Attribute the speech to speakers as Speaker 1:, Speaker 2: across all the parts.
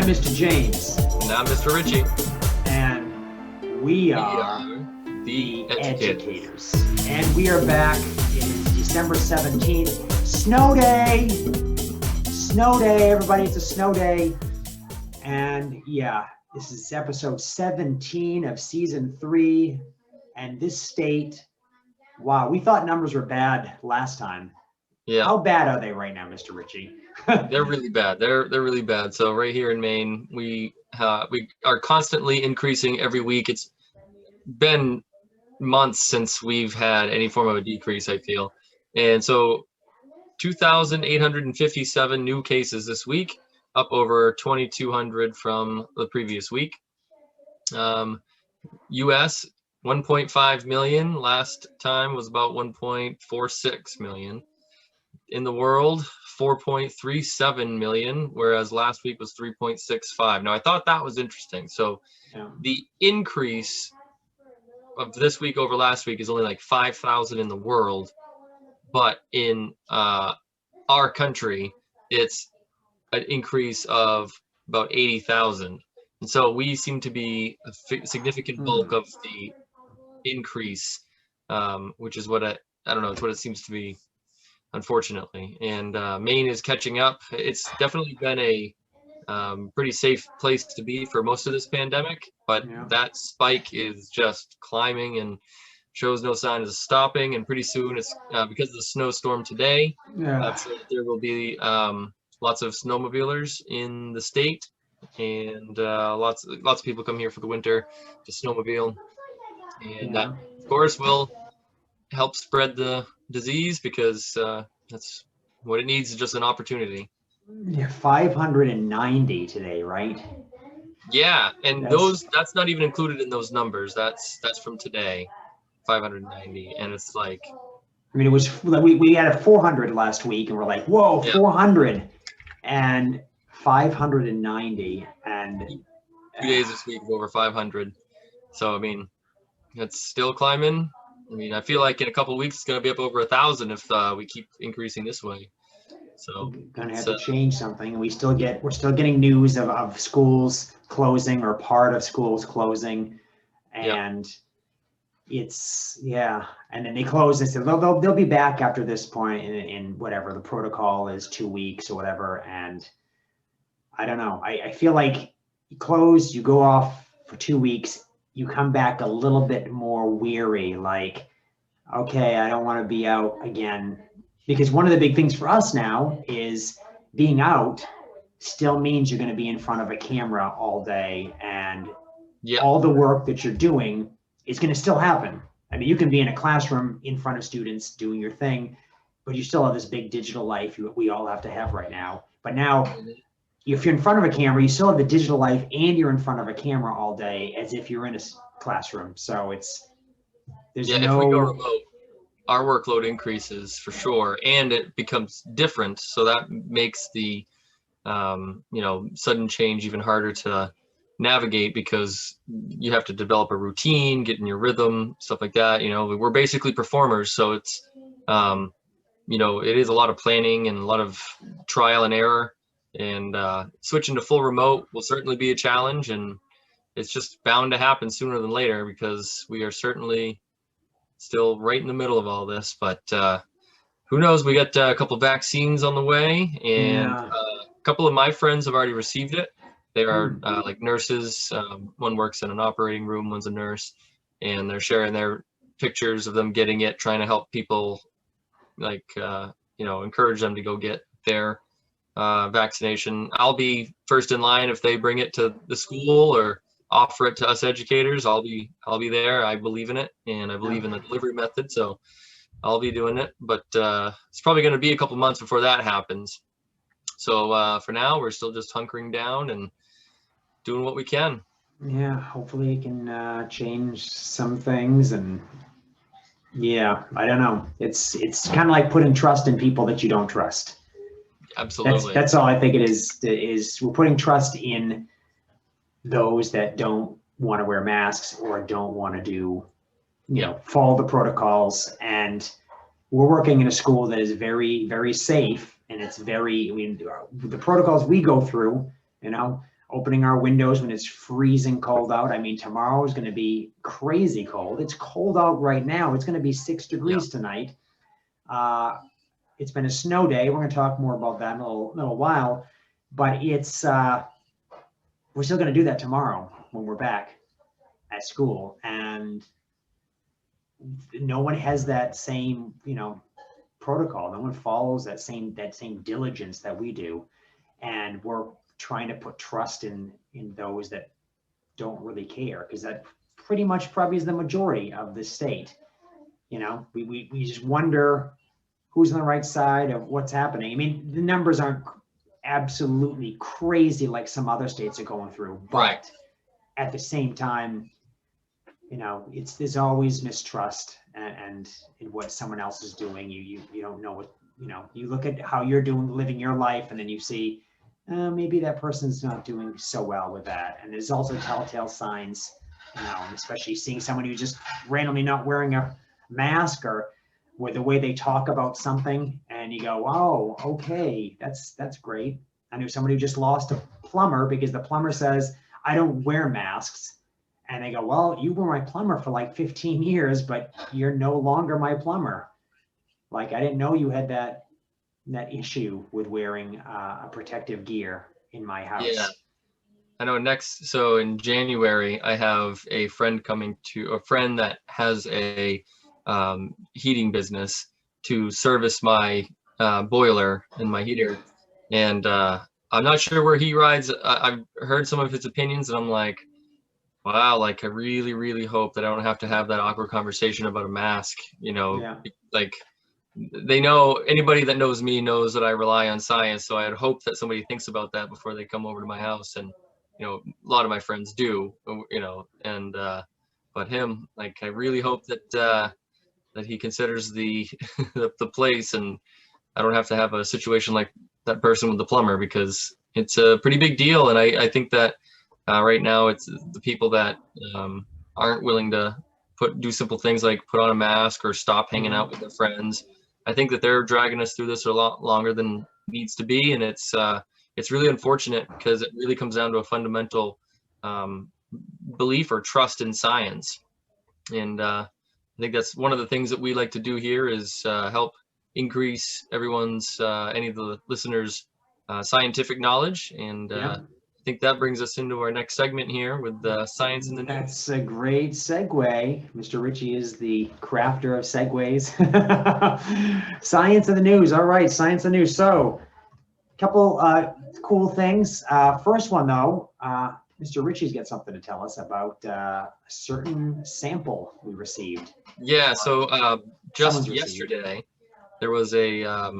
Speaker 1: I'm Mr. James.
Speaker 2: And I'm Mr. Richie.
Speaker 1: And we are
Speaker 2: the
Speaker 1: educators. And we are back. It is December 17th. Snow day! Snow day, everybody. It's a snow day. And yeah, this is episode 17 of season 3. And this state, wow, we thought numbers were bad last time.
Speaker 2: Yeah.
Speaker 1: How bad are they right now, Mr. Richie?
Speaker 2: They're really bad. They're really bad. So right here in Maine, we are constantly increasing every week. It's been months since we've had any form of a decrease, I feel. And so 2,857 new cases this week, up over 2,200 from the previous week. US 1.5 million. Last time was about 1.46 million. In the world, 4.37 million, whereas last week was 3.65. Now, I thought that was interesting. So the increase of this week over last week is only like 5,000 in the world, but in our country, it's an increase of about 80,000. And so we seem to be a significant bulk of the increase, which is what I don't know, it's what it seems to be, unfortunately. And Maine is catching up. It's definitely been a pretty safe place to be for most of this pandemic, but that spike is just climbing and shows no sign of stopping. And pretty soon, it's because of the snowstorm today, there will be lots of snowmobilers in the state, and lots of people come here for the winter to snowmobile, and that, of course, will help spread the disease, because that's what it needs, is just an opportunity.
Speaker 1: Yeah, 590 today, right?
Speaker 2: Yeah, and that's not even included in those numbers. That's from today, 590, and it's like,
Speaker 1: I mean, it was, we had a 400 last week, and we're like, whoa, 400, and 590, and
Speaker 2: 2 days this week of over 500. So I mean, it's still climbing. I mean, I feel like in a couple of weeks it's going to be up over 1,000 if we keep increasing this way. So
Speaker 1: we're going to have to change something. We're still getting news of schools closing, or part of schools closing, and it's and then they close. They said they'll be back after this point in whatever the protocol is, 2 weeks or whatever. And I don't know. I feel like you close, you go off for 2 weeks, you come back a little bit more weary, like, okay, I don't want to be out again. Because one of the big things for us now is being out still means you're going to be in front of a camera all day, and all the work that you're doing is going to still happen. I mean, you can be in a classroom in front of students doing your thing, but you still have this big digital life we all have to have right now. But now, if you're in front of a camera, you still have the digital life, and you're in front of a camera all day as if you're in a classroom. So if we go
Speaker 2: remote, our workload increases for sure, and it becomes different. So that makes the sudden change even harder to navigate, because you have to develop a routine, get in your rhythm, stuff like that. We're basically performers, so it's it is a lot of planning and a lot of trial and error, and switching to full remote will certainly be a challenge, and it's just bound to happen sooner than later, because we are certainly still right in the middle of all this. But who knows? We got a couple of vaccines on the way, and a couple of my friends have already received it. They are like nurses. One works in an operating room, one's a nurse, and they're sharing their pictures of them getting it, trying to help people, like, encourage them to go get their vaccination. I'll be first in line if they bring it to the school or offer it to us educators. I'll be there. I believe in it, and I believe in the delivery method, so I'll be doing it. But it's probably going to be a couple months before that happens. So for now, we're still just hunkering down and doing what we can.
Speaker 1: Yeah, hopefully it can change some things. And I don't know. It's kind of like putting trust in people that you don't trust.
Speaker 2: Absolutely.
Speaker 1: That's all I think it is we're putting trust in those that don't want to wear masks or don't want to do, follow the protocols. And we're working in a school that is very, very safe, and it's the protocols we go through, opening our windows when it's freezing cold out. I mean, tomorrow is going to be crazy cold. It's cold out right now. It's going to be 6 degrees tonight. It's been a snow day. We're going to talk more about that in a little while, but it's we're still going to do that tomorrow when we're back at school, and no one has that same, protocol. No one follows that same diligence that we do, and we're trying to put trust in those that don't really care, because that pretty much probably is the majority of the state. We just wonder who's on the right side of what's happening. I mean, the numbers aren't absolutely crazy like some other states are going through, but at the same time, there's always mistrust and in what someone else is doing. You don't know what, you look at how you're living your life, and then you see maybe that person's not doing so well with that. And there's also telltale signs, especially seeing someone who's just randomly not wearing a mask, or with the way they talk about something, and you go, oh, okay, that's great. I knew somebody who just lost a plumber because the plumber says, I don't wear masks. And they go, well, you were my plumber for like 15 years, but you're no longer my plumber. Like, I didn't know you had that issue with wearing a protective gear in my house.
Speaker 2: Yeah. I know so in January, I have a friend that has a heating business to service my boiler and my heater. And I'm not sure where he rides. I've heard some of his opinions, and I'm like, wow, like I really, really hope that I don't have to have that awkward conversation about a mask. Like they know, anybody that knows me knows that I rely on science. So I'd hope that somebody thinks about that before they come over to my house. And, a lot of my friends do, and, but him, like, I really hope that he considers the, the place, and I don't have to have a situation like that person with the plumber, because it's a pretty big deal. And I think that right now it's the people that aren't willing to do simple things like put on a mask or stop hanging out with their friends. I think that they're dragging us through this a lot longer than needs to be. And it's really unfortunate, because it really comes down to a fundamental belief or trust in science. And I think that's one of the things that we like to do here, is help increase everyone's, any of the listeners' scientific knowledge. And I think that brings us into our next segment here with Science in the News.
Speaker 1: That's a great segue. Mr. Ritchie is the crafter of segues. Science in the News. All right, Science in the News. So, a couple cool things. First one, though, Mr. Ritchie's got something to tell us about a certain sample we received.
Speaker 2: Yeah, so just yesterday, there was a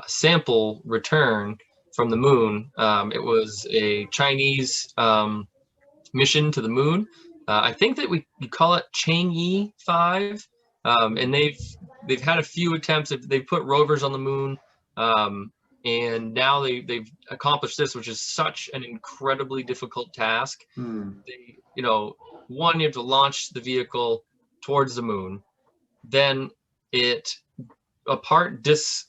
Speaker 2: sample return from the moon. It was a Chinese mission to the moon. I think that we call it Chang'e 5, and they've had a few attempts. They've put rovers on the moon, and now they've accomplished this, which is such an incredibly difficult task. They, one, you have to launch the vehicle towards the moon, then a part detaches,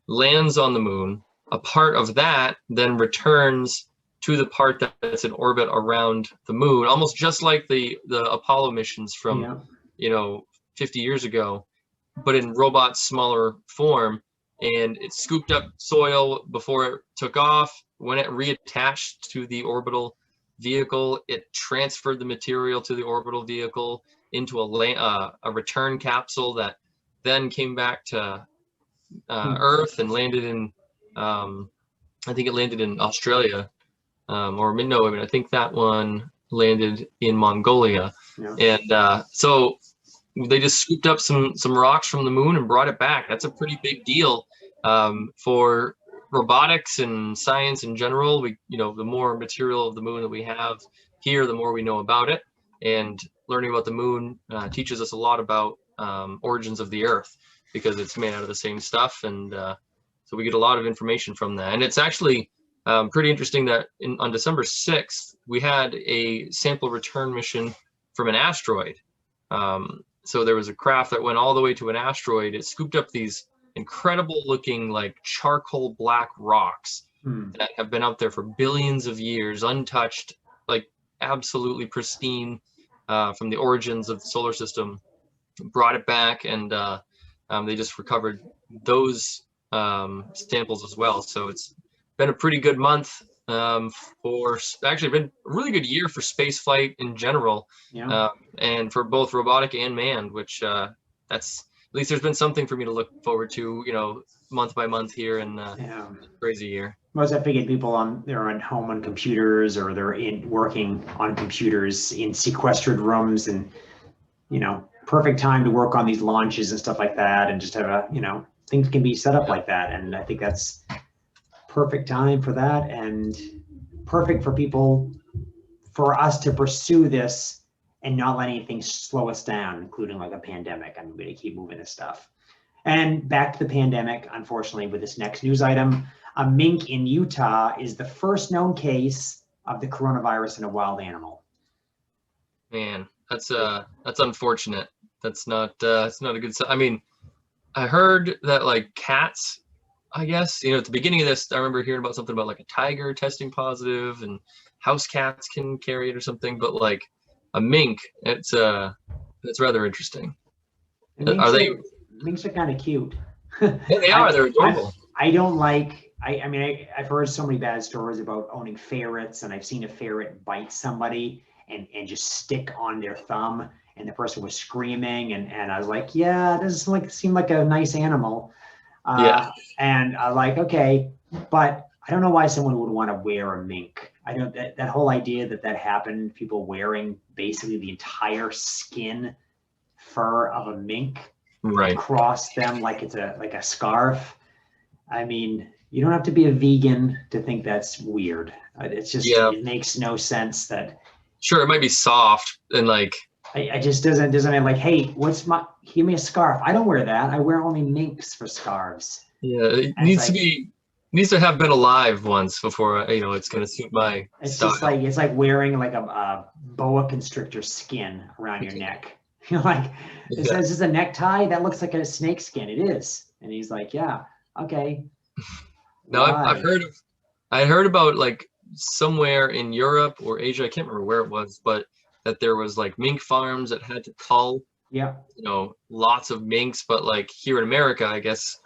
Speaker 2: lands on the moon. A part of that then returns to the part that's in orbit around the moon, almost just like the Apollo missions from 50 years ago, but in robot smaller form. And it scooped up soil before it took off. When it reattached to the orbital vehicle, it transferred the material to the orbital vehicle into a return capsule that then came back to Earth and landed in, I think it landed in Australia, I think that one landed in Mongolia. And so they just scooped up some rocks from the moon and brought it back. That's a pretty big deal for robotics and science in general. The more material of the moon that we have here, the more we know about it. And learning about the moon teaches us a lot about origins of the Earth, because it's made out of the same stuff. And so we get a lot of information from that. And it's actually pretty interesting that on December 6th, we had a sample return mission from an asteroid. So there was a craft that went all the way to an asteroid. It scooped up these incredible looking, like charcoal black rocks. that have been out there for billions of years, untouched, like absolutely pristine, from the origins of the solar system, brought it back, and they just recovered those samples as well. So it's been a pretty good month, for actually been a really good year for space flight in general,
Speaker 1: Yeah.
Speaker 2: and for both robotic and manned, which that's at least there's been something for me to look forward to, month by month here in
Speaker 1: Yeah.
Speaker 2: crazy year.
Speaker 1: Most I figured people they're at home on computers, or they're working on computers in sequestered rooms, and perfect time to work on these launches and stuff like that, and just have things can be set up like that. And I think that's perfect time for that, and perfect for people, for us to pursue this and not let anything slow us down, including like a pandemic. I mean, we're gonna keep moving this stuff. And back to the pandemic, unfortunately, with this next news item, a mink in Utah is the first known case of the coronavirus in a wild animal.
Speaker 2: Man, that's unfortunate. That's not it's not a good sign. I mean, I heard that like cats, I guess, at the beginning of this, I remember hearing about something about like a tiger testing positive, and house cats can carry it or something, but like a mink, it's rather interesting. Are they?
Speaker 1: Minks are kind of cute.
Speaker 2: Yeah, they are. They're adorable.
Speaker 1: I don't like. I mean, I've heard so many bad stories about owning ferrets, and I've seen a ferret bite somebody and just stick on their thumb, and the person was screaming, and I was like, yeah, it doesn't seem like a nice animal.
Speaker 2: Yeah.
Speaker 1: And I like, okay, but I don't know why someone would want to wear a mink. I don't, that whole idea that happened, people wearing basically the entire skin fur of a mink
Speaker 2: Right.
Speaker 1: across them like it's a scarf. I mean, you don't have to be a vegan to think that's weird. It's just, It makes no sense that.
Speaker 2: Sure, it might be soft and like.
Speaker 1: I just doesn't mean like, hey, give me a scarf. I don't wear that. I wear only minks for scarves.
Speaker 2: Yeah, it needs to have been alive once before, it's going to suit my style.
Speaker 1: Just like, it's like wearing like a boa constrictor skin around your neck. You're like, is this a necktie? That looks like a snake skin. It is. And he's like, yeah, okay.
Speaker 2: No, I heard about like somewhere in Europe or Asia, I can't remember where it was, but that there was like mink farms that had to cull, lots of minks. But like here in America, I guess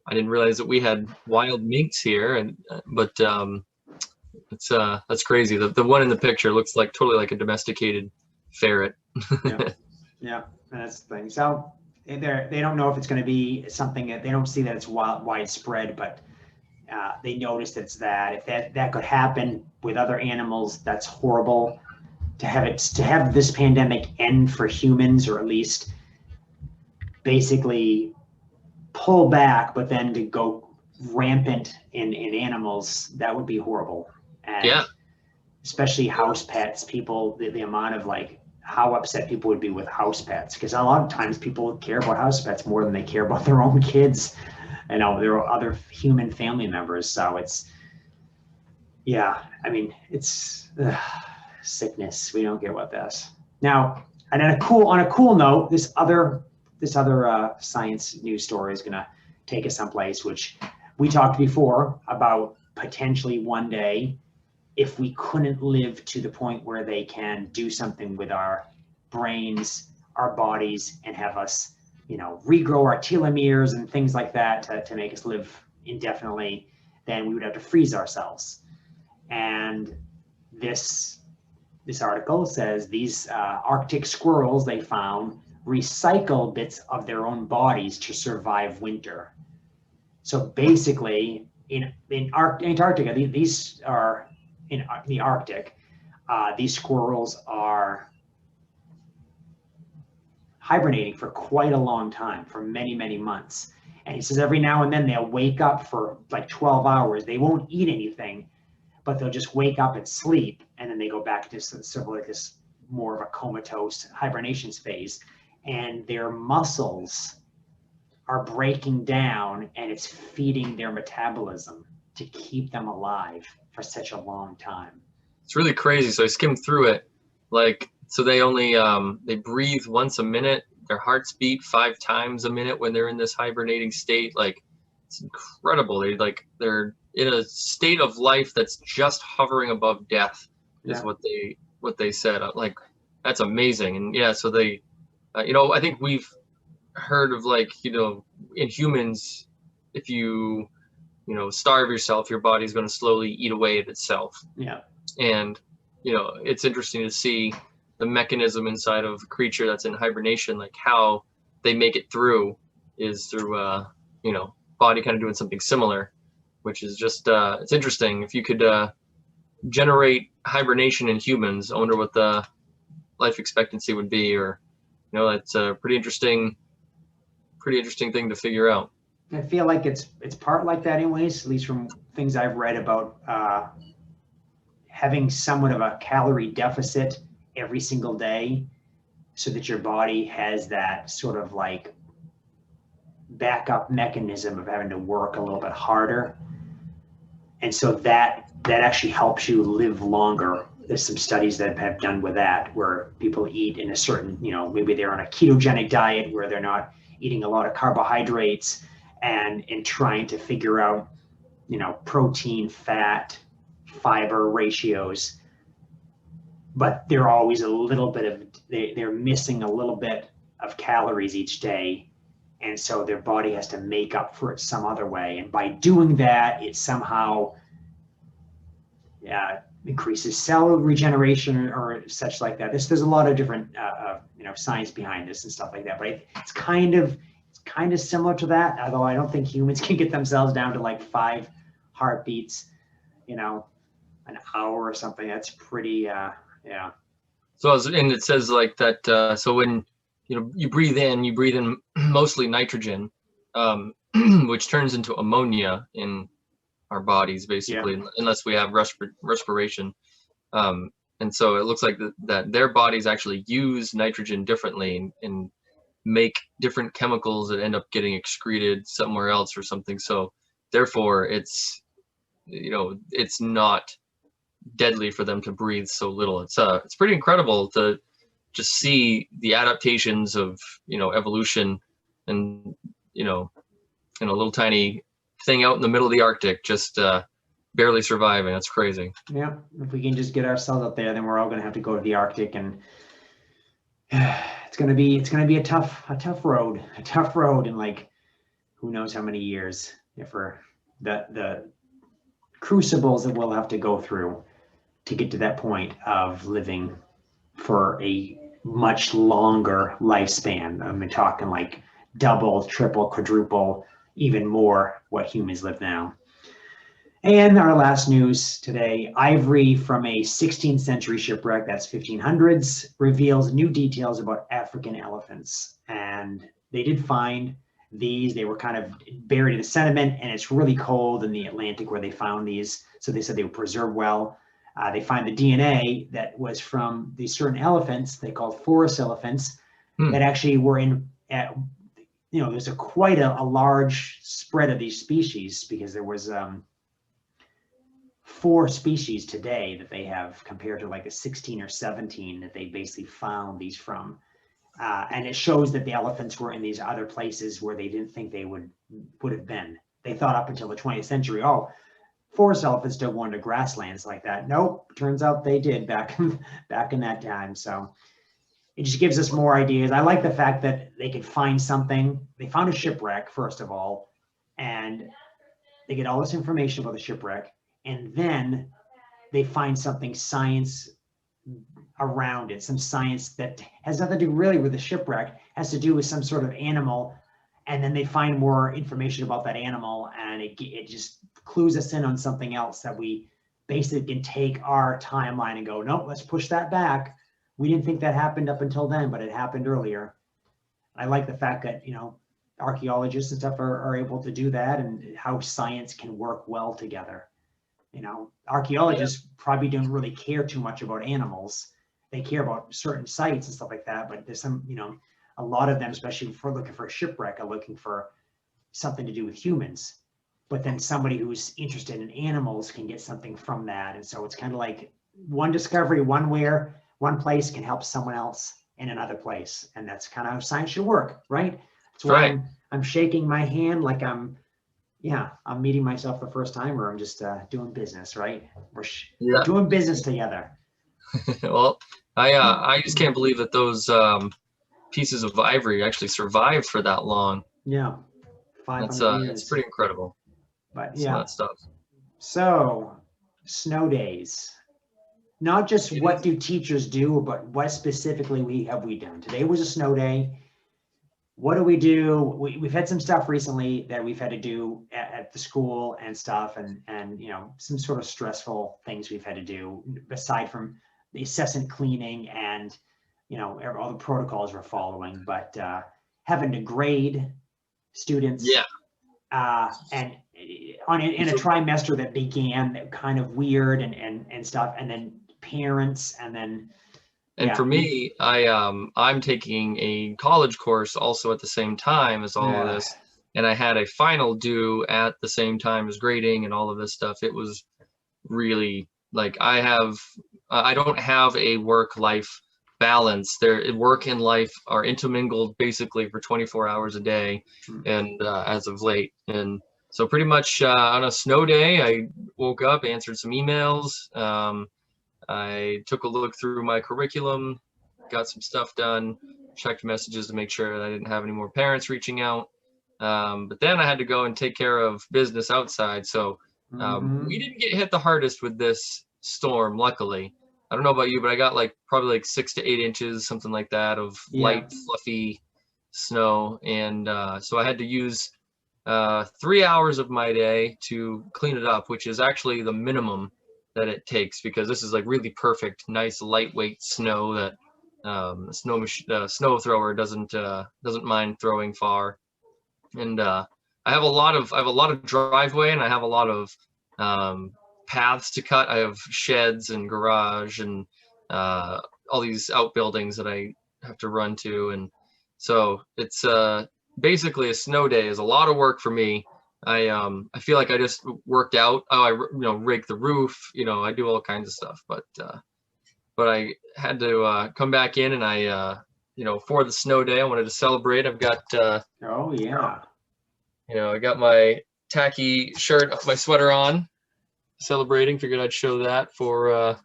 Speaker 2: I didn't realize that we had wild minks here. And but that's crazy. The one in the picture looks like totally like a domesticated ferret.
Speaker 1: Yeah, that's the thing. So they don't know if it's going to be something that they don't see that it's widespread, but they noticed it's that. If that could happen with other animals, that's horrible. To have this pandemic end for humans, or at least basically pull back, but then to go rampant in animals, that would be horrible. And especially house pets, people, the amount of like how upset people would be with house pets, because a lot of times people care about house pets more than they care about their own kids, their other human family members. So it's, I mean, it's sickness. We don't care about this. Now, and on a cool note, this other science news story is going to take us someplace, which we talked before about potentially one day, if we couldn't live to the point where they can do something with our brains, our bodies, and have us, regrow our telomeres and things like that to make us live indefinitely, then we would have to freeze ourselves. And this article says these Arctic squirrels they found recycle bits of their own bodies to survive winter. So basically, in Antarctica, these are in the Arctic. These squirrels are hibernating for quite a long time, for many, many months. And he says every now and then they'll wake up for like 12 hours. They won't eat anything, but they'll just wake up and sleep, and then they go back to sort of like this more of a comatose hibernation phase, and their muscles are breaking down, and it's feeding their metabolism to keep them alive for such a long time.
Speaker 2: It's really crazy. So I skimmed through it. Like, so they only they breathe once a minute. Their hearts beat 5 times a minute when they're in this hibernating state. Like, it's incredible. They're in a state of life that's just hovering above death, is
Speaker 1: Yeah.
Speaker 2: what they said. Like, that's amazing. And yeah, so they, you know, I think we've heard of, like, you know, in humans, if you know, starve yourself, your body's going to slowly eat away at itself.
Speaker 1: Yeah.
Speaker 2: And, you know, it's interesting to see the mechanism inside of a creature that's in hibernation, like how they make it through is through, you know, body kind of doing something similar, which is just, it's interesting. If you could generate hibernation in humans, I wonder what the life expectancy would be, or, you know, it's a pretty interesting thing to figure out.
Speaker 1: I feel like it's part like that anyways, at least from things I've read about having somewhat of a calorie deficit every single day so that your body has that sort of like backup mechanism of having to work a little bit harder. And so that actually helps you live longer. There's some studies that have done with that, where people eat in a certain, you know, maybe they're on a ketogenic diet where they're not eating a lot of carbohydrates, and trying to figure out, you know, protein, fat, fiber ratios. But they're always a little bit of, they're missing a little bit of calories each day. And so their body has to make up for it some other way. And by doing that, it somehow increases cell regeneration or such like that. There's a lot of different you know, science behind this and stuff like that. But it's kind of similar to that, although I don't think humans can get themselves down to like 5 heartbeats, you know, an hour or something. That's pretty, yeah.
Speaker 2: So, and it says like that, so when, you know, you breathe in mostly nitrogen, which turns into ammonia in our bodies, basically, unless we have respiration. And so it looks like that their bodies actually use nitrogen differently and make different chemicals that end up getting excreted somewhere else or something. So therefore it's, you know, it's not deadly for them to breathe so little. It's pretty incredible to just see the adaptations of, you know, evolution, and, you know, in a little tiny thing out in the middle of the Arctic, just barely surviving. That's crazy.
Speaker 1: Yeah, if we can just get ourselves up there, then we're all going to have to go to the Arctic, and it's going to be a tough road, and like, who knows how many years, for the crucibles that we'll have to go through to get to that point of living for a much longer lifespan. I mean, talking like double, triple, quadruple, even more what humans live now. And our last news today, ivory from a 16th century shipwreck, that's 1500s, reveals new details about African elephants. And they did find these. They were kind of buried in the sediment, and it's really cold in the Atlantic where they found these. So they said they were preserved well. They find the DNA that was from these certain elephants they called forest elephants that actually were in, you know, there's quite a large spread of these species, because there was 4 species today that they have, compared to like a 16 or 17 that they basically found these from. And it shows that the elephants were in these other places where they didn't think they would have been. They thought up until the 20th century, oh, forest elephants don't go into grasslands like that. Nope, turns out they did back in that time. So it just gives us more ideas. I like the fact that they could find something. They found a shipwreck, first of all, and they get all this information about the shipwreck, and then they find something science around it, some science that has nothing to do really with the shipwreck, has to do with some sort of animal, and then they find more information about that animal, and it just clues us in on something else that we basically can take our timeline and go, no, let's push that back. We didn't think that happened up until then, but it happened earlier. I like the fact that, you know, archaeologists and stuff are able to do that, and how science can work well together. You know, archaeologists probably don't really care too much about animals. They care about certain sites and stuff like that, but there's some, you know, a lot of them, especially for looking for a shipwreck, are looking for something to do with humans. But then somebody who's interested in animals can get something from that. And so it's kind of like one discovery, one place can help someone else in another place. And that's kind of how science should work, right? That's why I'm shaking my hand like I'm yeah, I'm meeting myself the first time, or I'm just doing business, right? We're
Speaker 2: Yeah.
Speaker 1: doing business together.
Speaker 2: Well, I just can't believe that those pieces of ivory actually survived for that long.
Speaker 1: Yeah,
Speaker 2: That's
Speaker 1: 500
Speaker 2: it's
Speaker 1: years.
Speaker 2: pretty incredible.
Speaker 1: But
Speaker 2: Some of
Speaker 1: yeah,
Speaker 2: that stuff.
Speaker 1: so snow days. Not just
Speaker 2: It
Speaker 1: what
Speaker 2: is.
Speaker 1: do teachers do, but what specifically we done. Today was a snow day. What do we do? We've had some stuff recently that we've had to do at the school and stuff, and some sort of stressful things we've had to do aside from the incessant cleaning and all the protocols we're following. But having to grade students
Speaker 2: Yeah.
Speaker 1: and in a
Speaker 2: So,
Speaker 1: trimester that began kind of weird and stuff, and then parents, and then
Speaker 2: and
Speaker 1: yeah,
Speaker 2: for me, I'm taking a college course also at the same time as all of
Speaker 1: yeah,
Speaker 2: this, and I had a final due at the same time as grading and all of this stuff. It was really like I don't have a work life balance. There, work and life are intermingled basically for 24 hours a day, and as of late, and so pretty much on a snow day, I woke up, answered some emails. I took a look through my curriculum, got some stuff done, checked messages to make sure that I didn't have any more parents reaching out. But then I had to go and take care of business outside. So we
Speaker 1: mm-hmm.
Speaker 2: didn't get hit the hardest with this storm, luckily. I don't know about you, but I got like probably like 6 to 8 inches, something like that, of
Speaker 1: Yeah,
Speaker 2: light, fluffy snow. And so I had to use 3 hours of my day to clean it up, which is actually the minimum that it takes because this is like really perfect, nice lightweight snow that snow thrower doesn't mind throwing far. And I have a lot of driveway and I have a lot of um, paths to cut. I have sheds and garage and uh, all these outbuildings that I have to run to, and so it's basically a snow day is a lot of work for me. I feel like I just worked out. Oh, rake the roof. I do all kinds of stuff, but I had to come back in and for the snow day I wanted to celebrate. I've got
Speaker 1: oh yeah,
Speaker 2: I got my tacky shirt, my sweater on, celebrating. Figured I'd show that for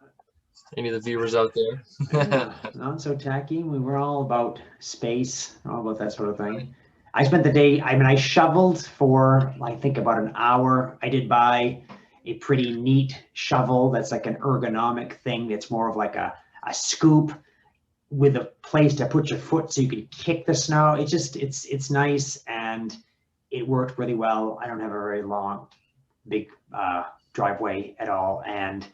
Speaker 2: any of the viewers out there.
Speaker 1: yeah, not so tacky. We were all about space, all about that sort of thing. I spent the day, I mean, I shoveled for, I think, about an hour. I did buy a pretty neat shovel that's like an ergonomic thing that's more of like a scoop with a place to put your foot so you can kick the snow. It's nice, and it worked really well. I don't have a very long, big driveway at all, and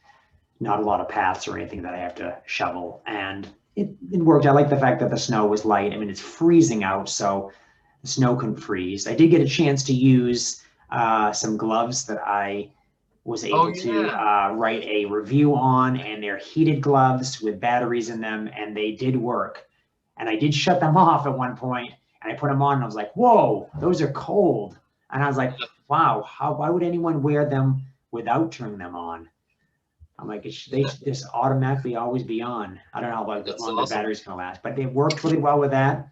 Speaker 1: not a lot of paths or anything that I have to shovel. And it worked. I like the fact that the snow was light. I mean, it's freezing out, so the snow couldn't freeze. I did get a chance to use some gloves that I was
Speaker 2: Oh
Speaker 1: able to
Speaker 2: yeah,
Speaker 1: write a review on, and they're heated gloves with batteries in them, and they did work. And I did shut them off at one point, and I put them on, and I was like, "Whoa, those are cold!" And I was like, "Wow, why would anyone wear them without turning them on?" I'm like, they should just automatically always be on. I don't know how
Speaker 2: that's
Speaker 1: long the
Speaker 2: awesome.
Speaker 1: battery's gonna last, but it worked really well with that.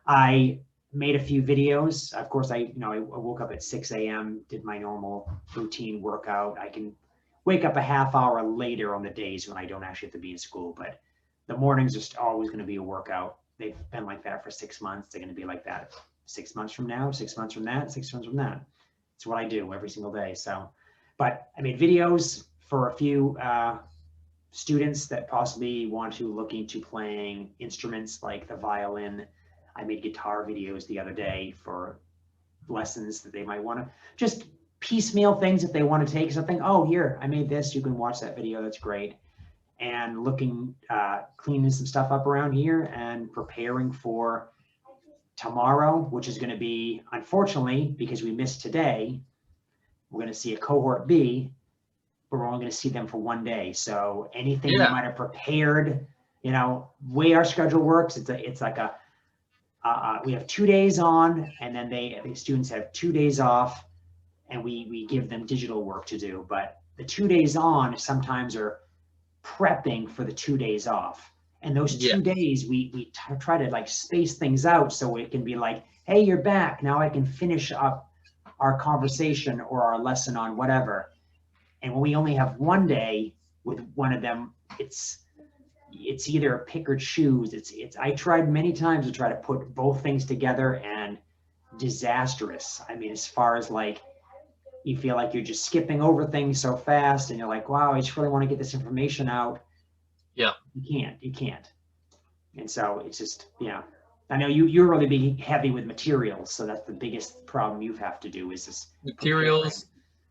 Speaker 1: I made a few videos. Of course, I woke up at 6 a.m., did my normal routine workout. I can wake up a half hour later on the days when I don't actually have to be in school, but the mornings are just always going to be a workout. They've been like that for 6 months. They're going to be like that 6 months from now, 6 months from that, 6 months from that. It's what I do every single day. So, but I made videos for a few students that possibly want to look into playing instruments like the violin. I made guitar videos the other day for lessons that they might want to just piecemeal things if they want to take something. Oh, here, I made this. You can watch that video. That's great. And looking, cleaning some stuff up around here and preparing for tomorrow, which is going to be, unfortunately, because we missed today, we're going to see a cohort B, but we're only going to see them for one day. So anything we
Speaker 2: Yeah,
Speaker 1: might have prepared, way our schedule works, it's like we have 2 days on, and then the students have 2 days off, and we give them digital work to do. But the 2 days on sometimes are prepping for the 2 days off. And those
Speaker 2: yeah,
Speaker 1: 2 days, we try to like space things out so it can be like, hey, you're back. Now I can finish up our conversation or our lesson on whatever. And when we only have one day with one of them, it's either pick or choose. I tried many times to try to put both things together, and disastrous. I mean, as far as like, you feel like you're just skipping over things so fast, and you're like, wow, I just really want to get this information out.
Speaker 2: Yeah.
Speaker 1: You can't. And so it's just, yeah. I know you're really being heavy with materials, so that's the biggest problem you have to do is this
Speaker 2: Materials.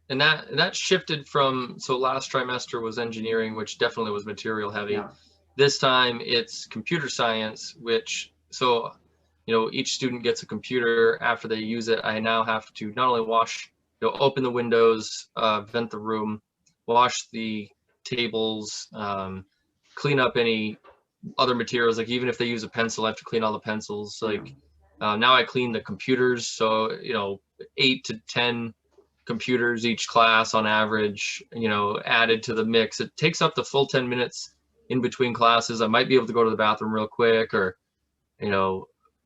Speaker 2: And that shifted from, so last trimester was engineering, which definitely was material heavy.
Speaker 1: Yeah.
Speaker 2: This time it's computer science, which, so, each student gets a computer. After they use it, I now have to not only wash, open the windows, vent the room, wash the tables, clean up any other materials. Like even if they use a pencil, I have to clean all the pencils. Like now I clean the computers. So, 8 to 10 computers each class on average, added to the mix. It takes up the full 10 minutes in between classes. I might be able to go to the bathroom real quick, or,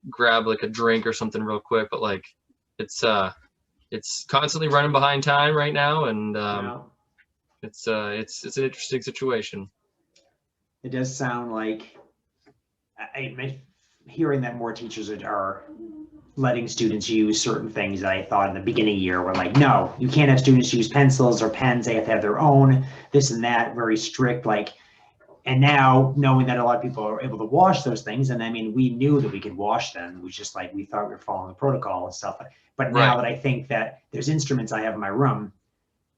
Speaker 2: grab like a drink or something real quick, but like it's constantly running behind time right now. And it's an interesting situation.
Speaker 1: It does sound like, hearing that more teachers are letting students use certain things that I thought in the beginning of the year were like, no, you can't have students use pencils or pens. They have to have their own, this and that, very strict. Like, and now knowing that a lot of people are able to wash those things, and I mean, we knew that we could wash them. It was just like, we thought we were following the protocol and stuff. But now that I think that there's instruments I have in my room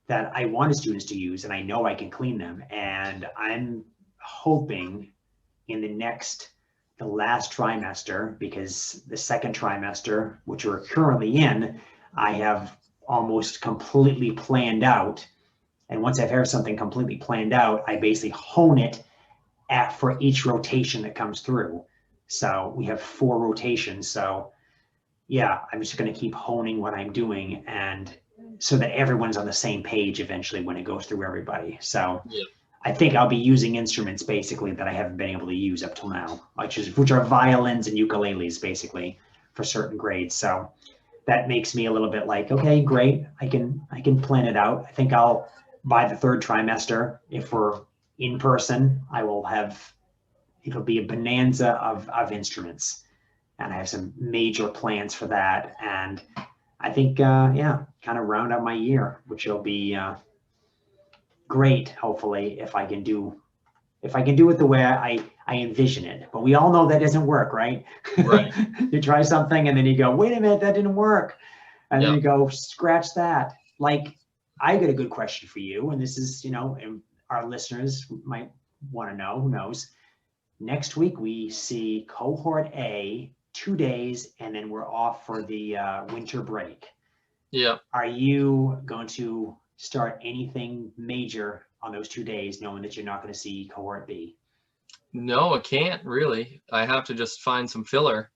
Speaker 1: that I wanted students to use, and I know I can clean them. And I'm hoping in the last trimester, because the second trimester, which we're currently in, I have almost completely planned out. And once I have something completely planned out, I basically hone it for each rotation that comes through. So we have 4 rotations. So yeah, I'm just going to keep honing what I'm doing, and so that everyone's on the same page eventually when it goes through everybody. So I think I'll be using instruments basically that I haven't been able to use up till now, which are violins and ukuleles basically for certain grades. So that makes me a little bit like, okay, great. I can plan it out. I think I'll, by the 3rd trimester, if we're in person, it'll be a bonanza of instruments, and I have some major plans for that. And I think, kind of round out my year, which will be great, hopefully, if I can do it the way I envision it. But we all know that doesn't work, right?
Speaker 2: Right.
Speaker 1: You try something and then you go, wait a minute, that didn't work. And then you go, scratch that. Like, I got a good question for you. And this is, and our listeners might want to know, who knows. Next week, we see cohort A 2 days, and then we're off for the winter break.
Speaker 2: Yeah.
Speaker 1: Are you going to start anything major on those 2 days, knowing that you're not going to see cohort B?
Speaker 2: No, I can't really. I have to just find some filler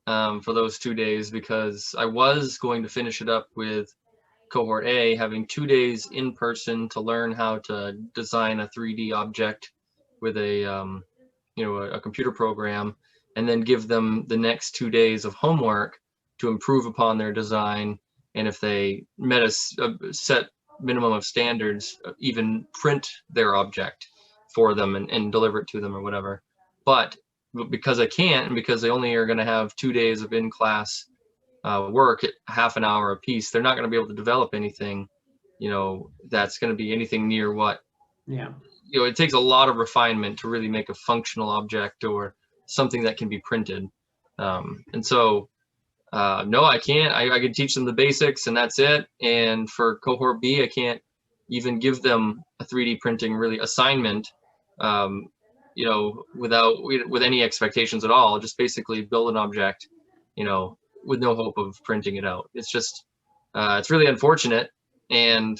Speaker 2: for those 2 days, because I was going to finish it up with cohort A, having 2 days in person to learn how to design a 3D object with a computer program, and then give them the next 2 days of homework to improve upon their design. And if they met a set minimum of standards, even print their object for them and deliver it to them or whatever. But because I can't, and because they only are going to have 2 days of in-class work at half an hour a piece, they're not going to be able to develop anything, that's going to be anything near what, it takes a lot of refinement to really make a functional object or something that can be printed. And so, no, I can't. I can teach them the basics and that's it. And for cohort B, I can't even give them a 3D printing really assignment, with any expectations at all. Just basically build an object, with no hope of printing it out. It's just, it's really unfortunate. And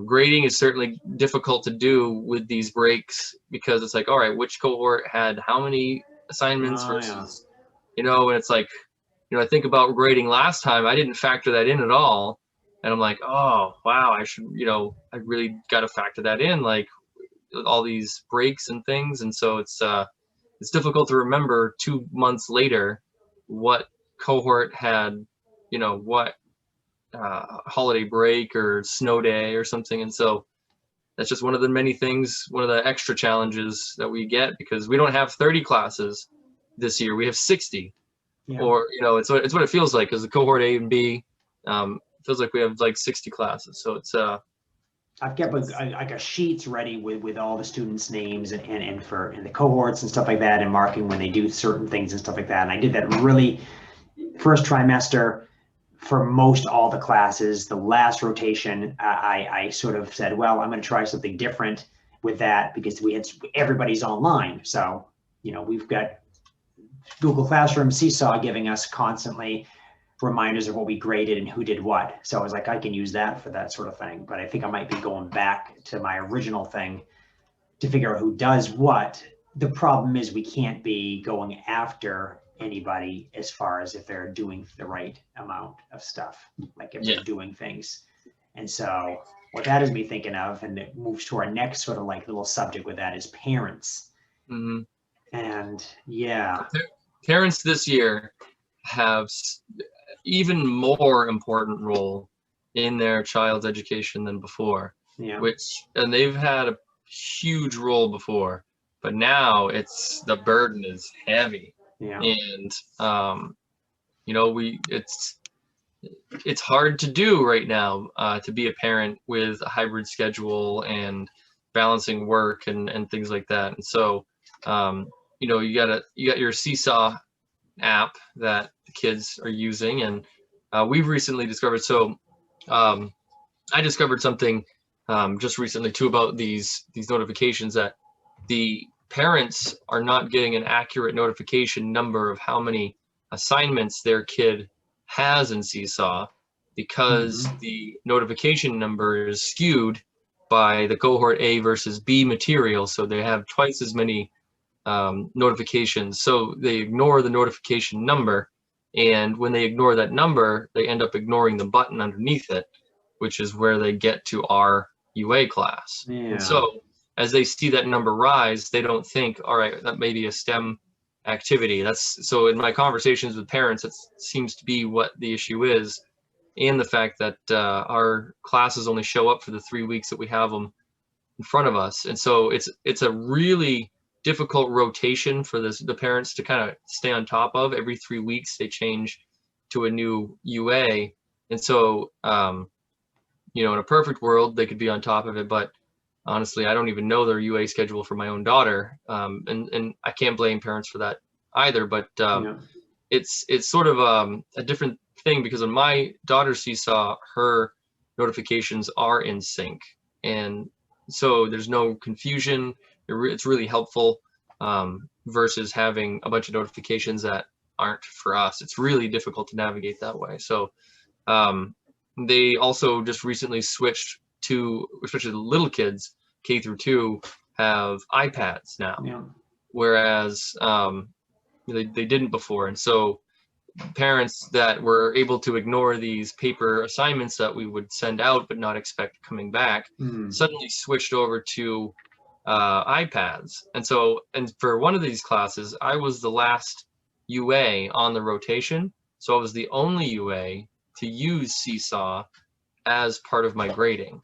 Speaker 2: grading is certainly difficult to do with these breaks, because it's like, all right, which cohort had how many assignments versus, and it's like, I think about grading last time, I didn't factor that in at all. And I'm like, oh, wow, I should, I really got to factor that in, like all these breaks and things. And so it's difficult to remember 2 months later what cohort had, what holiday break or snow day or something. And so that's just one of the many things, one of the extra challenges that we get, because we don't have 30 classes this year. We have 60.
Speaker 1: Yeah.
Speaker 2: Or, it's what it feels like, because the cohort A and B, feels like we have like 60 classes. So it's
Speaker 1: I've kept like a sheets ready with all the students' names and for the cohorts and stuff like that, and marking when they do certain things and stuff like that. And I did that really first trimester for most all the classes. The last rotation, I sort of said, well, I'm going to try something different with that, because everybody's online. So, we've got Google Classroom, Seesaw giving us constantly reminders of what we graded and who did what. So I was like, I can use that for that sort of thing. But I think I might be going back to my original thing to figure out who does what. The problem is we can't be going after anybody as far as if they're doing the right amount of stuff, like if they're doing things. And so what that is me thinking of, and it moves to our next sort of like little subject with that, is parents.
Speaker 2: Mm-hmm.
Speaker 1: And yeah.
Speaker 2: Parents this year have even more important role in their child's education than before.
Speaker 1: Yeah.
Speaker 2: And they've had a huge role before, but now the burden is heavy.
Speaker 1: Yeah.
Speaker 2: And it's hard to do right now, to be a parent with a hybrid schedule and balancing work and things like that. And so you got your Seesaw app that the kids are using, and we've recently discovered. So I discovered something just recently too about these notifications, that the parents are not getting an accurate notification number of how many assignments their kid has in Seesaw, because the notification number is skewed by the cohort A versus B material. So they have twice as many notifications. So they ignore the notification number. And when they ignore that number, they end up ignoring the button underneath it, which is where they get to our UA class.
Speaker 1: Yeah.
Speaker 2: And so as they see that number rise, they don't think, all right, that may be a STEM activity. So in my conversations with parents, it seems to be what the issue is. And the fact that our classes only show up for the 3 weeks that we have them in front of us. And so it's a really difficult rotation for the parents to kind of stay on top of. Every 3 weeks they change to a new UA. And so in a perfect world they could be on top of it, but honestly I don't even know their UA schedule for my own daughter, and I can't blame parents for that either. But it's sort of a different thing, because on my daughter's Seesaw, her notifications are in sync, and so there's no confusion. It's really helpful, versus having a bunch of notifications that aren't for us. It's really difficult to navigate that way. So they also just recently switched to, especially the little kids, K through 2, have iPads now, whereas they didn't before. And so parents that were able to ignore these paper assignments that we would send out but not expect coming back suddenly switched over to iPads. And for one of these classes, I was the last UA on the rotation, so I was the only UA to use Seesaw as part of my grading.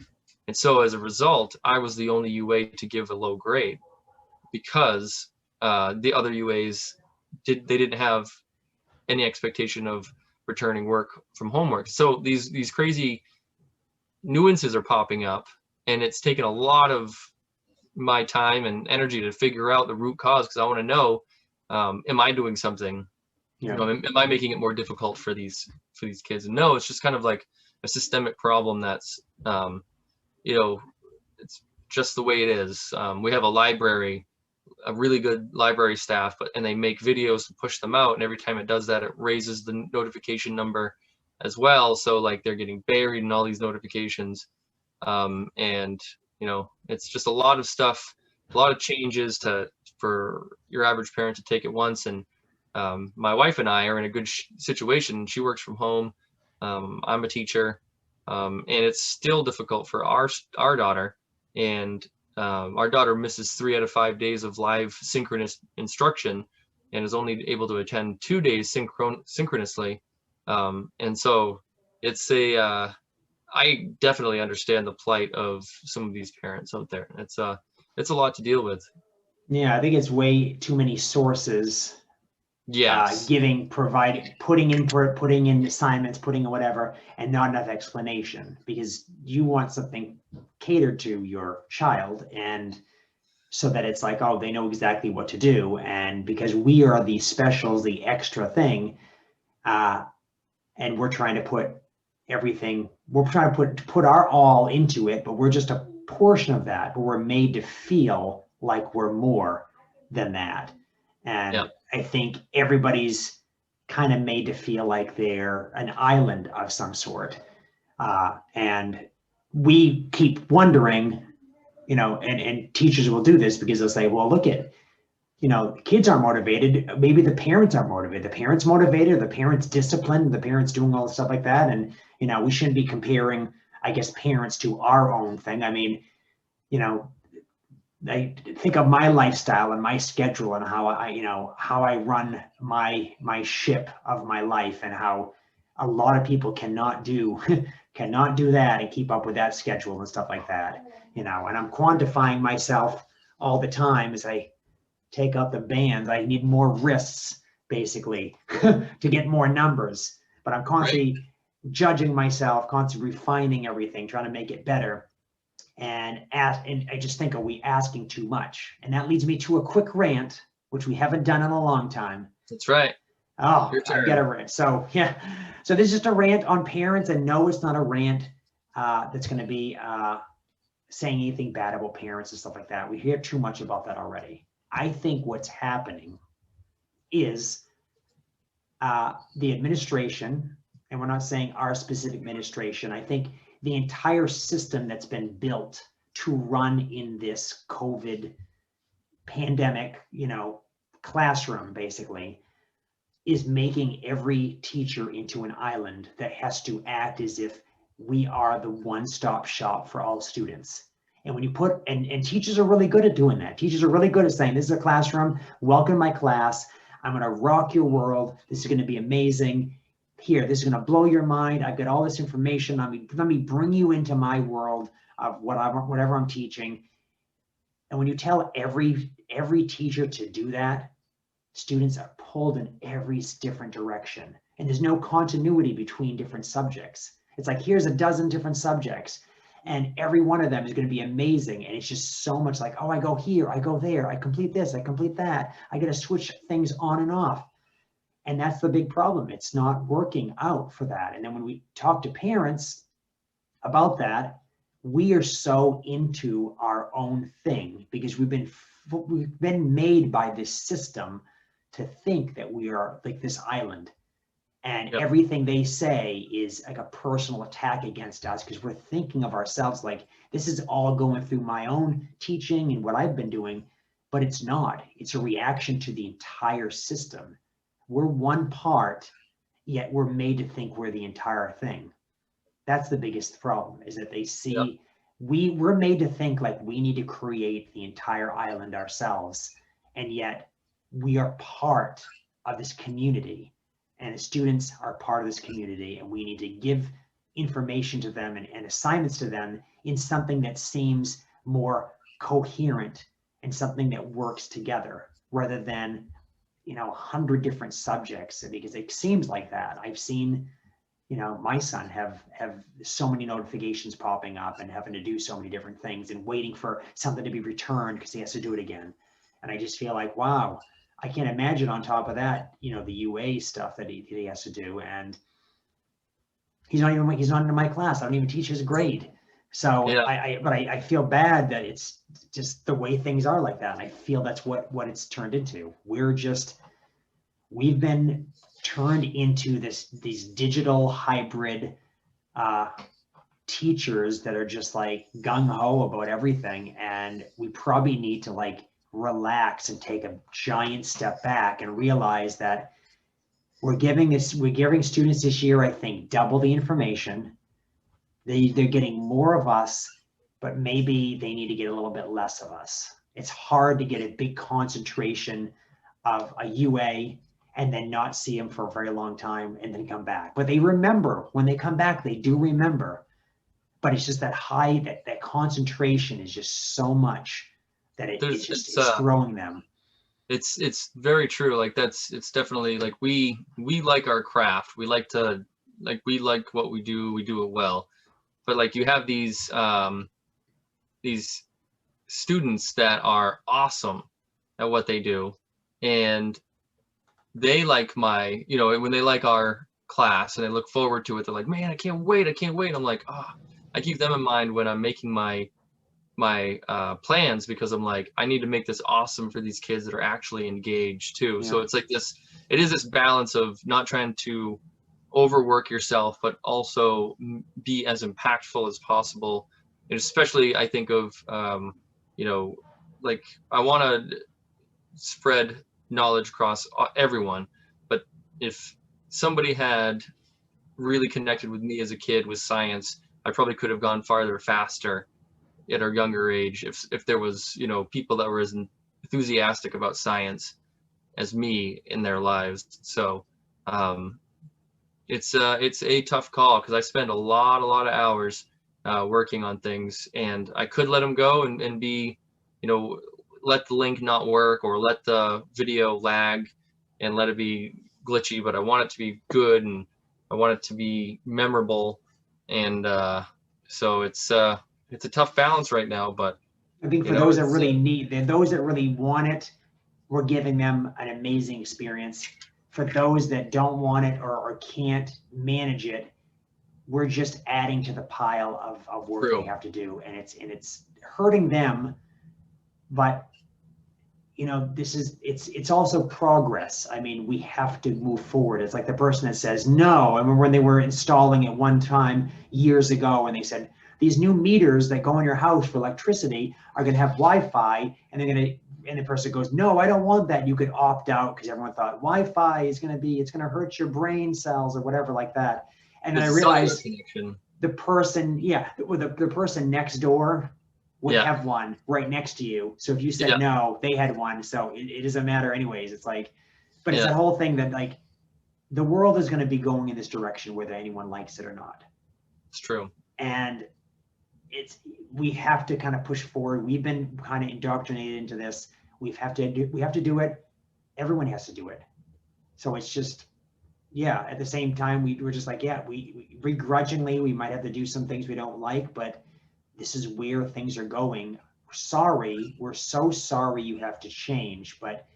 Speaker 2: And so as a result, I was the only UA to give a low grade, because the other UAs didn't have any expectation of returning work from homework. So these crazy nuances are popping up, and it's taken a lot of my time and energy to figure out the root cause, because I want to know, am I doing something? Am I making it more difficult for these kids? And no, it's just kind of like a systemic problem that's it's just the way it is. We have a really good library staff, and they make videos to push them out, and every time it does that, it raises the notification number as well. So like they're getting buried in all these notifications, and it's just a lot of stuff, a lot of changes for your average parent to take at once. And my wife and I are in a good situation. She works from home. I'm a teacher, and it's still difficult for our daughter. And our daughter misses 3 out of 5 days of live synchronous instruction, and is only able to attend 2 days synchronously. And so it's I definitely understand the plight of some of these parents out there. It's a lot to deal with.
Speaker 1: Yeah, I think it's way too many sources
Speaker 2: Yes.
Speaker 1: putting input, putting in assignments, putting in whatever, and not enough explanation because you want something catered to your child, and so that it's like, oh, they know exactly what to do. And because we are the specials, the extra thing, and we're trying to put everything, we're trying to put our all into it, but we're just a portion of that, but we're made to feel like we're more than that. And
Speaker 2: Yep.
Speaker 1: I think everybody's kind of made to feel like they're an island of some sort. And we keep wondering, and teachers will do this because they'll say, well, look at, kids aren't motivated. Maybe the parents are motivated. The parents motivated, the parents disciplined, the parents doing all the stuff like that. And, we shouldn't be comparing, I guess, parents to our own thing. I mean, I think of my lifestyle and my schedule and how I run my ship of my life, and how a lot of people cannot do cannot do that and keep up with that schedule and stuff like that. And I'm quantifying myself all the time as I take up the bands. I need more wrists, basically, to get more numbers. But I'm constantly judging myself, constantly refining everything, trying to make it better. And I just think, are we asking too much? And that leads me to a quick rant, which we haven't done in a long time.
Speaker 2: That's right.
Speaker 1: Oh, I've got a rant. So yeah, so this is just a rant on parents, and no, it's not a rant that's going to be saying anything bad about parents and stuff like that. We hear too much about that already. I think what's happening is the administration, and we're not saying our specific administration, I think the entire system that's been built to run in this COVID pandemic, classroom, basically, is making every teacher into an island that has to act as if we are the one-stop shop for all students. And when you put, and teachers are really good at doing that. Teachers are really good at saying, this is a classroom, welcome to my class. I'm going to rock your world. This is going to be amazing. Here, this is going to blow your mind. I've got all this information. Let me bring you into my world of whatever I'm teaching. And when you tell every teacher to do that, students are pulled in every different direction. And there's no continuity between different subjects. It's like, here's a dozen different subjects, and every one of them is going to be amazing. And it's just so much like, oh, I go here, I go there, I complete this, I complete that. I got to switch things on and off. And that's the big problem. It's not working out for that. And then when we talk to parents about that, we are so into our own thing because we've been made by this system to think that we are like this island, and everything they say is like a personal attack against us because we're thinking of ourselves like this is all going through my own teaching and what I've been doing, but it's not. It's a reaction to the entire system. We're one part, yet we're made to think we're the entire thing. That's the biggest problem, is that they see we're made to think like we need to create the entire island ourselves, and yet we are part of this community, and the students are part of this community, and we need to give information to them and assignments to them in something that seems more coherent and something that works together rather than 100 different subjects, because it seems like that. I've seen my son have so many notifications popping up and having to do so many different things and waiting for something to be returned because he has to do it again. And I just feel like, wow, I can't imagine on top of that, the UA stuff that he has to do. And he's not into my class. I don't even teach his grade. So I feel bad that it's just the way things are like that. And I feel that's what it's turned into. We've been turned into these digital hybrid teachers that are just like gung-ho about everything. And we probably need to like relax and take a giant step back and realize that we're giving students this year, I think, double the information. They're getting more of us, but maybe they need to get a little bit less of us. It's hard to get a big concentration of a UA and then not see them for a very long time and then come back. But they remember. When they come back, they do remember. But it's just that high, that concentration is just so much that it's throwing them.
Speaker 2: It's very true. Like it's definitely like we like our craft. We like what we do it well. But like you have these students that are awesome at what they do, and they like when they like our class and they look forward to it, they're like, man, I can't wait. I'm like, oh, I keep them in mind when I'm making my plans, because I'm like, I need to make this awesome for these kids that are actually engaged too.
Speaker 1: Yeah.
Speaker 2: So it's like it is this balance of not trying to overwork yourself, but also be as impactful as possible. And especially I think of, like I want to spread knowledge across everyone, but if somebody had really connected with me as a kid with science, I probably could have gone farther faster at a younger age if there was people that were as enthusiastic about science as me in their lives. So it's a tough call, because I spend a lot of hours working on things, and I could let them go and be let the link not work or let the video lag and let it be glitchy, but I want it to be good and I want it to be memorable. And so it's a tough balance right now, but
Speaker 1: I think for those that really need, those that really want it, we're giving them an amazing experience. For those that don't want it or can't manage it, we're just adding to the pile of work they have to do, and it's hurting them. But it's also progress. I mean, we have to move forward. It's like the person that says no. I remember when they were installing it one time years ago, and they said these new meters that go in your house for electricity are going to have Wi-Fi, and and the person goes, no, I don't want that. You could opt out, because everyone thought Wi-Fi is going to hurt your brain cells or whatever like that. And then I realized the person, the person next door would have one right next to you. So if you said no, they had one. So it doesn't matter anyways. It's like, but it's that whole thing that like the world is going to be going in this direction whether anyone likes it or not.
Speaker 2: It's true.
Speaker 1: And we have to kind of push forward. We've been kind of indoctrinated into this. We have to do it. Everyone has to do it. So it's just, at the same time, we're just like, we begrudgingly, we might have to do some things we don't like, but this is where things are going. We're so sorry you have to change, but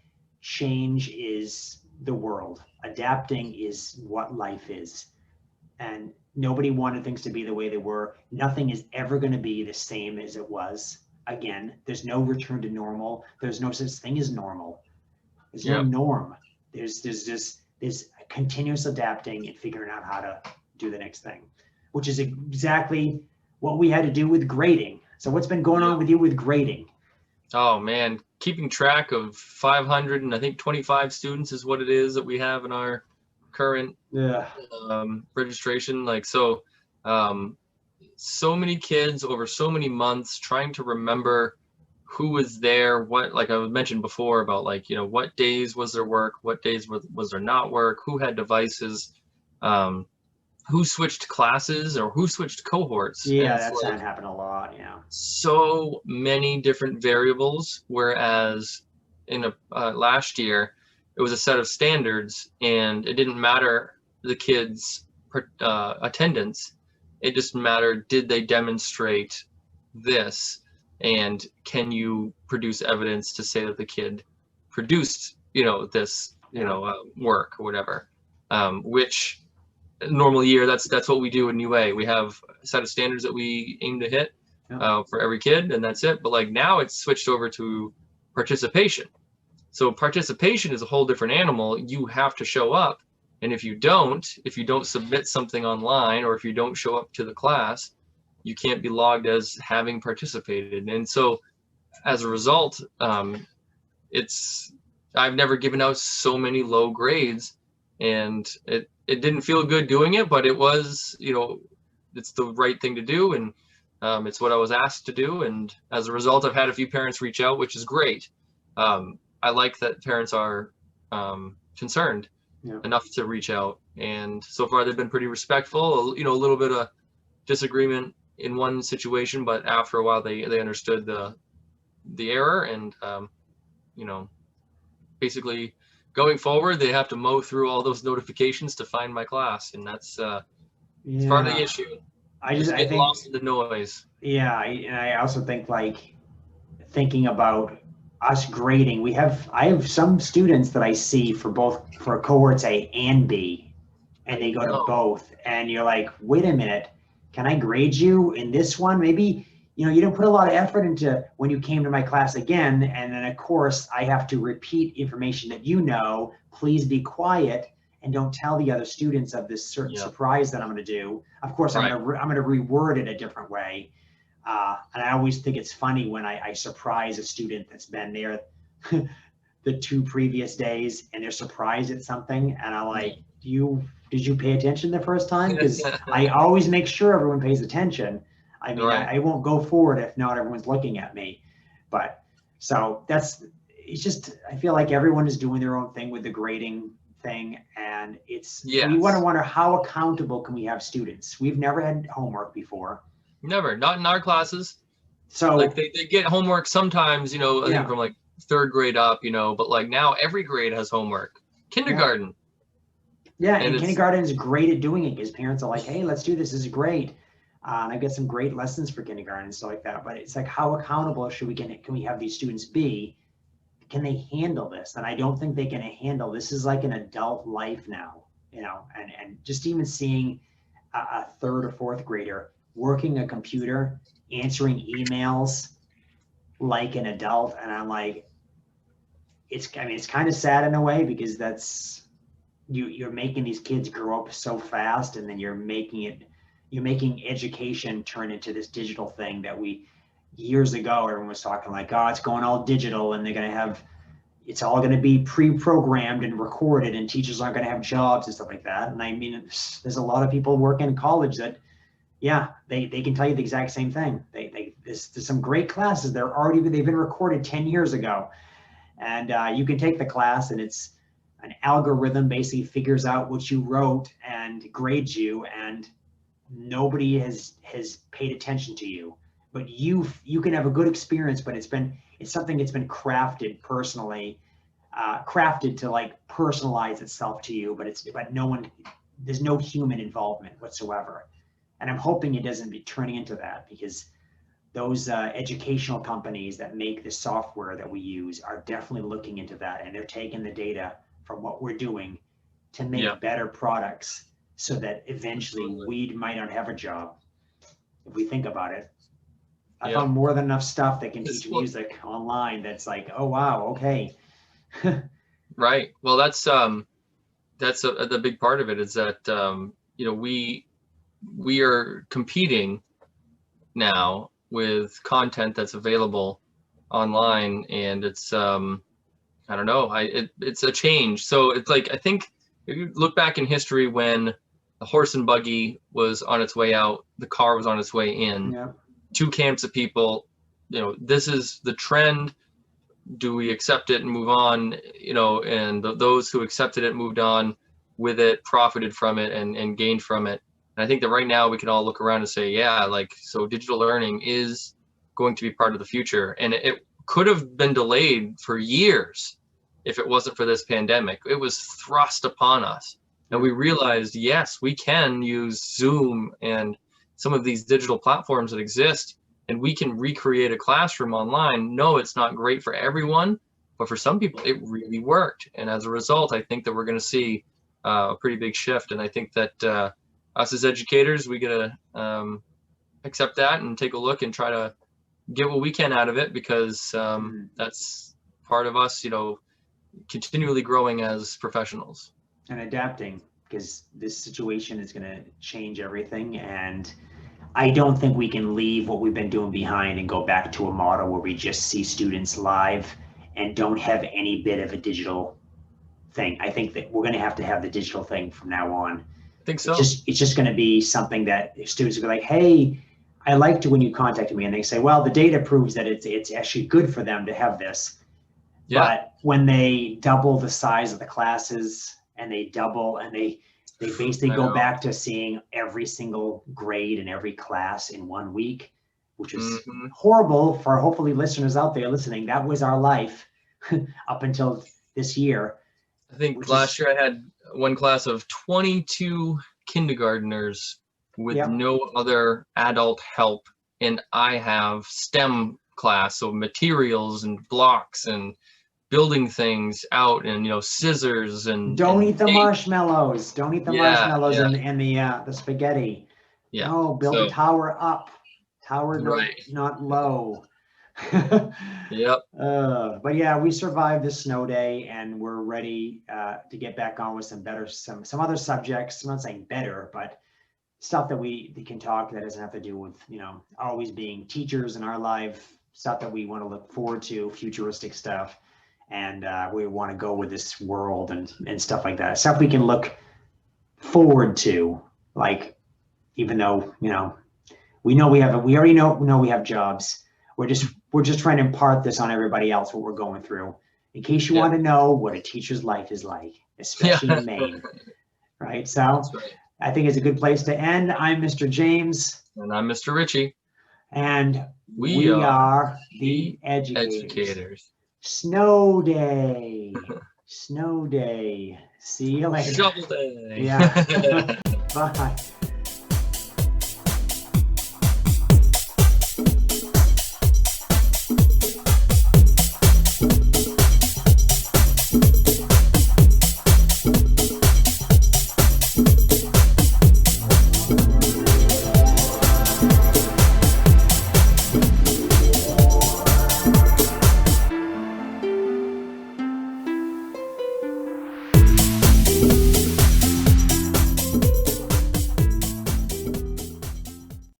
Speaker 1: change is the world. Adapting is what life is. And nobody wanted things to be the way they were. Nothing is ever going to be the same as it was. Again, there's no return to normal. There's no such thing as normal. There's no norm. There's continuous adapting and figuring out how to do the next thing, which is exactly what we had to do with grading. So what's been going on with you with grading?
Speaker 2: Oh man, keeping track of 500 and I think 25 students is what it is that we have in our current registration. Like, so many kids over so many months, trying to remember who was there, what, like I mentioned before about like, what days was there work, what days was there not work, who had devices, who switched classes or who switched cohorts.
Speaker 1: Yeah, that's like, happened a lot. Yeah.
Speaker 2: So many different variables, whereas in last year, it was a set of standards and it didn't matter the kids' attendance. It just mattered, did they demonstrate this? And can you produce evidence to say that the kid produced, this, work or whatever, which normal year, that's what we do in UA. We have a set of standards that we aim to hit for every kid, and that's it. But like now it's switched over to participation. So participation is a whole different animal. You have to show up. And if you don't submit something online, or if you don't show up to the class, you can't be logged as having participated. And so as a result, I've never given out so many low grades, and it didn't feel good doing it, but it was, it's the right thing to do. And it's what I was asked to do. And as a result, I've had a few parents reach out, which is great. I like that parents are concerned
Speaker 1: Yeah.
Speaker 2: enough to reach out. And so far they've been pretty respectful, a little bit of disagreement in one situation, but after a while they understood the error, and basically going forward they have to mow through all those notifications to find my class, and that's it's part of the issue.
Speaker 1: I
Speaker 2: Just getting
Speaker 1: think
Speaker 2: lost in the noise.
Speaker 1: Yeah, and I also think, like, thinking about us grading, I have some students that I see for cohorts A and B, and they go to both, and you're like, wait a minute, can I grade you in this one? Maybe, you didn't put a lot of effort into when you came to my class again, and then of course I have to repeat information that please be quiet and don't tell the other students of this certain surprise that I'm going to do. Of course, I'm going to reword it a different way. And I always think it's funny when I surprise a student that's been there the 2 previous days, and they're surprised at something, and I'm like, did you pay attention the first time? Because I always make sure everyone pays attention. I mean, I won't go forward if not everyone's looking at me. But so it's just, I feel like everyone is doing their own thing with the grading thing, and we want to wonder, how accountable can we have students? We've never had homework before.
Speaker 2: Never, not in our classes.
Speaker 1: So
Speaker 2: like they get homework sometimes, I think from like 3rd grade up, but like now every grade has homework. Kindergarten.
Speaker 1: Yeah, and kindergarten is great at doing it because parents are like, hey, let's do this. This is great. And I get some great lessons for kindergarten and stuff like that. But it's like, how accountable can we have these students be? Can they handle this? And I don't think they can handle this. Is like an adult life now, and just even seeing a 3rd or 4th grader working a computer, answering emails like an adult. And I'm like, it's kind of sad in a way, because that's, you're making these kids grow up so fast, and then you're making education turn into this digital thing that years ago, everyone was talking like, oh, it's going all digital, and it's all going to be pre-programmed and recorded, and teachers aren't going to have jobs and stuff like that. And I mean, there's a lot of people working in college that, they can tell you the exact same thing. There's some great classes. They've been recorded 10 years ago, and you can take the class, and it's an algorithm basically figures out what you wrote and grades you, and nobody has paid attention to you. But you can have a good experience, but it's something that's been crafted personally, crafted to like personalize itself to you. But there's no human involvement whatsoever. And I'm hoping it doesn't be turning into that, because those educational companies that make the software that we use are definitely looking into that, and they're taking the data from what we're doing to make better products, so that eventually we might not have a job. If we think about it, I found more than enough stuff that can teach music online. That's like, oh wow, okay.
Speaker 2: Right. Well, that's the big part of it, is that we are competing now with content that's available online, and it's I don't know, it's a change. So it's like, I think if you look back in history, when the horse and buggy was on its way out, the car was on its way in.
Speaker 1: Yeah.
Speaker 2: 2 camps of people, this is the trend. Do we accept it and move on? And those who accepted it moved on with it, profited from it, and gained from it. And I think that right now we can all look around and say, so digital learning is going to be part of the future. And it could have been delayed for years if it wasn't for this pandemic. It was thrust upon us. And we realized, yes, we can use Zoom and some of these digital platforms that exist, and we can recreate a classroom online. No, it's not great for everyone, but for some people, it really worked. And as a result, I think that we're going to see a pretty big shift. And I think that us as educators, we got to accept that and take a look and try to get what we can out of it, because that's part of us, continually growing as professionals.
Speaker 1: And adapting, because this situation is going to change everything. And I don't think we can leave what we've been doing behind and go back to a model where we just see students live and don't have any bit of a digital thing. I think that we're going to have the digital thing from now on.
Speaker 2: I think so.
Speaker 1: It's just going to be something that students will be like, hey, I liked it when you contacted me. And they say, well, the data proves that it's actually good for them to have this.
Speaker 2: Yeah.
Speaker 1: But when they double the size of the classes and they basically
Speaker 2: I
Speaker 1: go
Speaker 2: know.
Speaker 1: back to seeing every single grade in every class in 1 week, which is
Speaker 2: Mhm.
Speaker 1: horrible for hopefully listeners out there listening. That was our life up until this year.
Speaker 2: I think
Speaker 1: Which
Speaker 2: last
Speaker 1: is-
Speaker 2: year I had one class of 22 kindergartners with
Speaker 1: Yep.
Speaker 2: no other adult help, and I have STEM class, so materials and blocks and building things out, and scissors and
Speaker 1: Don't eat the
Speaker 2: tape.
Speaker 1: marshmallows. Don't eat the
Speaker 2: Yeah,
Speaker 1: marshmallows
Speaker 2: yeah,
Speaker 1: and the spaghetti.
Speaker 2: yeah.
Speaker 1: No, build a
Speaker 2: So
Speaker 1: tower up. Tower,
Speaker 2: right,
Speaker 1: not low.
Speaker 2: yep,
Speaker 1: But yeah, we survived the snow day, and we're ready to get back on with some other subjects. I'm not saying better, but stuff that we can talk that doesn't have to do with always being teachers in our life. Stuff that we want to look forward to, futuristic stuff, and we want to go with this world and stuff like that. Stuff we can look forward to, like even though we already know we have jobs. We're just trying to impart this on everybody else, what we're going through, in case you
Speaker 2: yeah,
Speaker 1: want to know what a teacher's life is like, especially
Speaker 2: yeah.
Speaker 1: in Maine. Right. So
Speaker 2: That's right.
Speaker 1: I think it's a good place to end. I'm Mr. James,
Speaker 2: And I'm Mr. Ritchie.
Speaker 1: and
Speaker 2: We
Speaker 1: we
Speaker 2: are
Speaker 1: are the
Speaker 2: the
Speaker 1: educators.
Speaker 2: educators.
Speaker 1: Snow day. Snow day. See you later.
Speaker 2: Shovel day.
Speaker 1: Yeah. Bye.